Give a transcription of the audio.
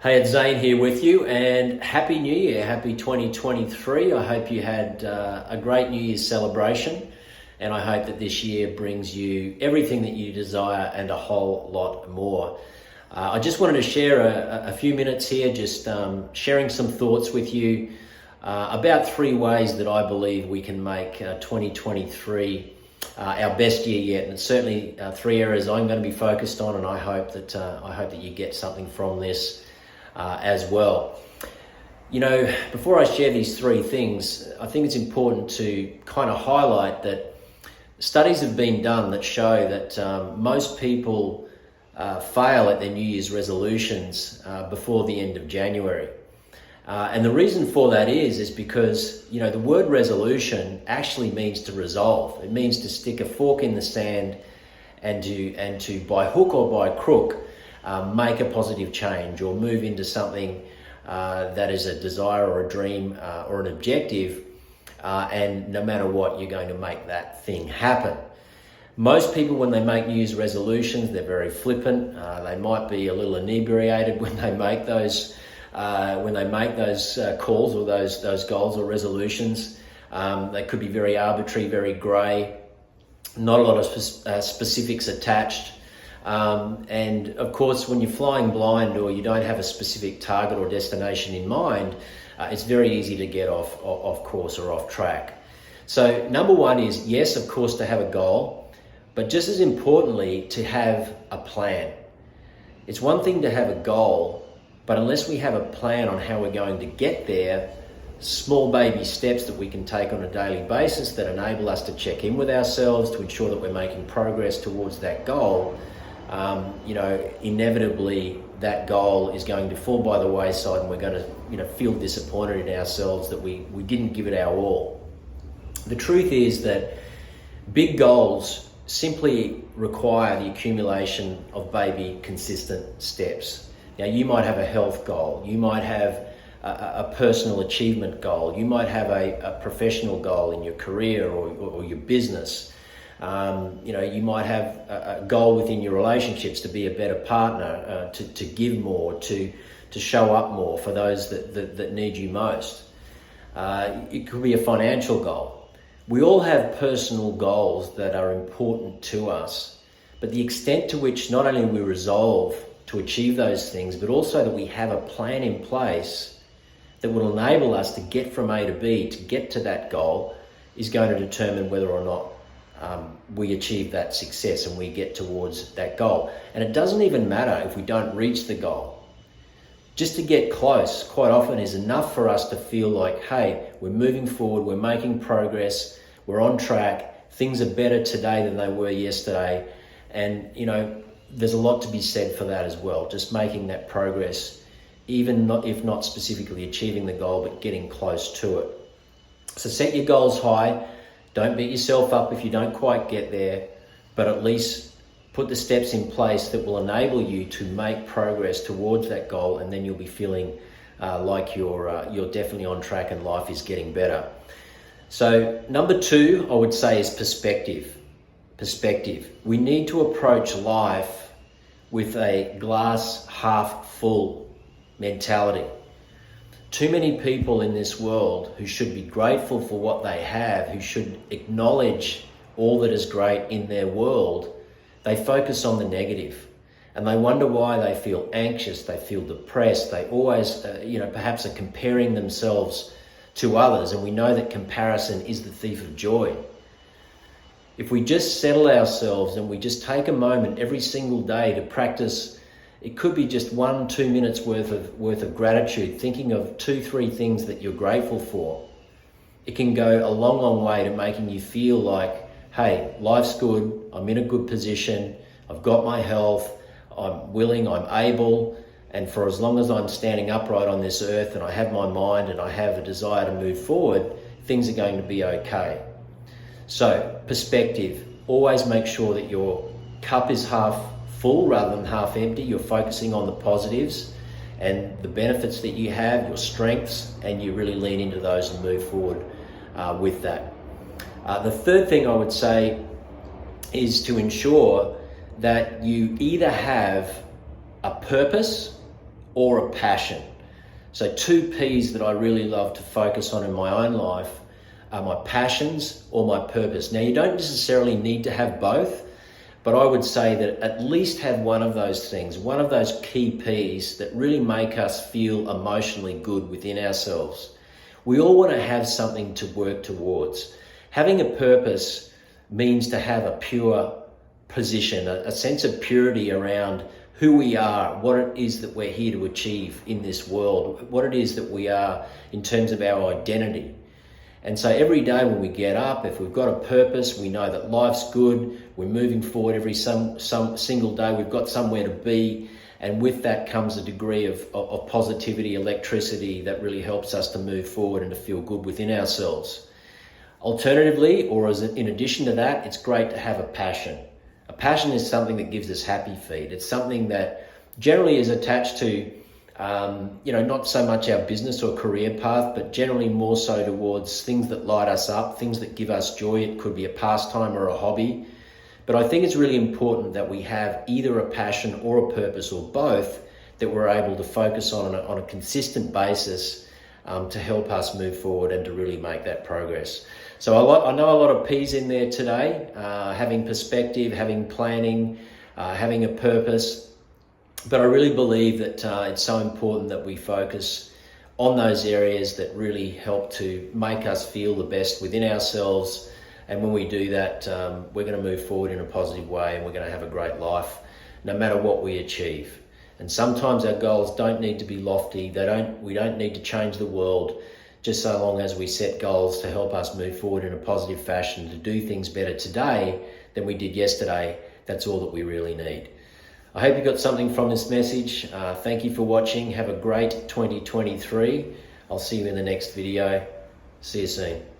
Hey, it's Zane here with you, and Happy New Year, Happy 2023. I hope you had a great New Year's celebration, and I hope that this year brings you everything that you desire and a whole lot more. I just wanted to share a few minutes here, just sharing some thoughts with you about 3 ways that I believe we can make 2023 our best year yet, and it's certainly 3 areas I'm going to be focused on, and I hope that you get something from this as well. You know, before I share these 3 things, I think it's important to kind of highlight that studies have been done that show that most people fail at their New Year's resolutions before the end of January. And the reason for that is because, you know, the word resolution actually means to resolve. It means to stick a fork in the sand and to by hook or by crook, make a positive change or move into something that is a desire or a dream or an objective, and no matter what, you're going to make that thing happen. Most people, when they make New Year's resolutions, they're very flippant. They might be a little inebriated when they make those calls or those goals or resolutions. They could be very arbitrary, very grey, not a lot of specifics attached. And of course, when you're flying blind or you don't have a specific target or destination in mind, it's very easy to get off course or off track. So number 1 is, yes, of course, to have a goal, but just as importantly, to have a plan. It's one thing to have a goal, but unless we have a plan on how we're going to get there, small baby steps that we can take on a daily basis that enable us to check in with ourselves to ensure that we're making progress towards that goal, inevitably that goal is going to fall by the wayside, and we're going to, feel disappointed in ourselves that we didn't give it our all. The truth is that big goals simply require the accumulation of baby consistent steps. Now, you might have a health goal, you might have a personal achievement goal, you might have a professional goal in your career or your business. You might have a goal within your relationships to be a better partner, to give more, to show up more for those that need you most. It could be a financial goal. We all have personal goals that are important to us, but the extent to which not only we resolve to achieve those things, but also that we have a plan in place that will enable us to get from A to B, to get to that goal, is going to determine whether or not we achieve that success and we get towards that goal. And it doesn't even matter if we don't reach the goal. Just to get close quite often is enough for us to feel like, hey, we're moving forward, we're making progress, we're on track, things are better today than they were yesterday. And, there's a lot to be said for that as well, just making that progress, if not specifically achieving the goal, but getting close to it. So set your goals high. Don't beat yourself up if you don't quite get there, but at least put the steps in place that will enable you to make progress towards that goal, and then you'll be feeling like you're definitely on track and life is getting better. So number 2, I would say, is perspective. Perspective. We need to approach life with a glass half full mentality. Too many people in this world who should be grateful for what they have, who should acknowledge all that is great in their world, they focus on the negative, and they wonder why they feel anxious, they feel depressed, they always, perhaps are comparing themselves to others, and we know that comparison is the thief of joy. If we just settle ourselves and we just take a moment every single day to practice, it could be just 1-2 minutes worth of gratitude, thinking of 2-3 things that you're grateful for. It can go a long, long way to making you feel like, hey, life's good, I'm in a good position, I've got my health, I'm willing, I'm able, and for as long as I'm standing upright on this earth and I have my mind and I have a desire to move forward, things are going to be okay. So, perspective. Always make sure that your cup is half full rather than half empty. You're focusing on the positives and the benefits that you have, your strengths, and you really lean into those and move forward with that. The third thing I would say is to ensure that you either have a purpose or a passion. So 2 P's that I really love to focus on in my own life are my passions or my purpose. Now, you don't necessarily need to have both, but I would say that at least have one of those things, one of those key P's that really make us feel emotionally good within ourselves. We all want to have something to work towards. Having a purpose means to have a pure position, a sense of purity around who we are, what it is that we're here to achieve in this world, what it is that we are in terms of our identity. And so every day when we get up, if we've got a purpose, we know that life's good, we're moving forward every some single day, we've got somewhere to be, and with that comes a degree of positivity, electricity that really helps us to move forward and to feel good within ourselves. Alternatively, or as in addition to that, it's great to have a passion. A passion is something that gives us happy feet. It's something that generally is attached to not so much our business or career path, but generally more so towards things that light us up, things that give us joy. It could be a pastime or a hobby. But I think it's really important that we have either a passion or a purpose or both that we're able to focus on a consistent basis to help us move forward and to really make that progress. So I know a lot of P's in there today, having perspective, having planning, having a purpose. But I really believe that it's so important that we focus on those areas that really help to make us feel the best within ourselves. And when we do that, we're going to move forward in a positive way, and we're going to have a great life, no matter what we achieve. And sometimes our goals don't need to be lofty. We don't need to change the world, just so long as we set goals to help us move forward in a positive fashion, to do things better today than we did yesterday. That's all that we really need. I hope you got something from this message. Thank you for watching. Have a great 2023. I'll see you in the next video. See you soon.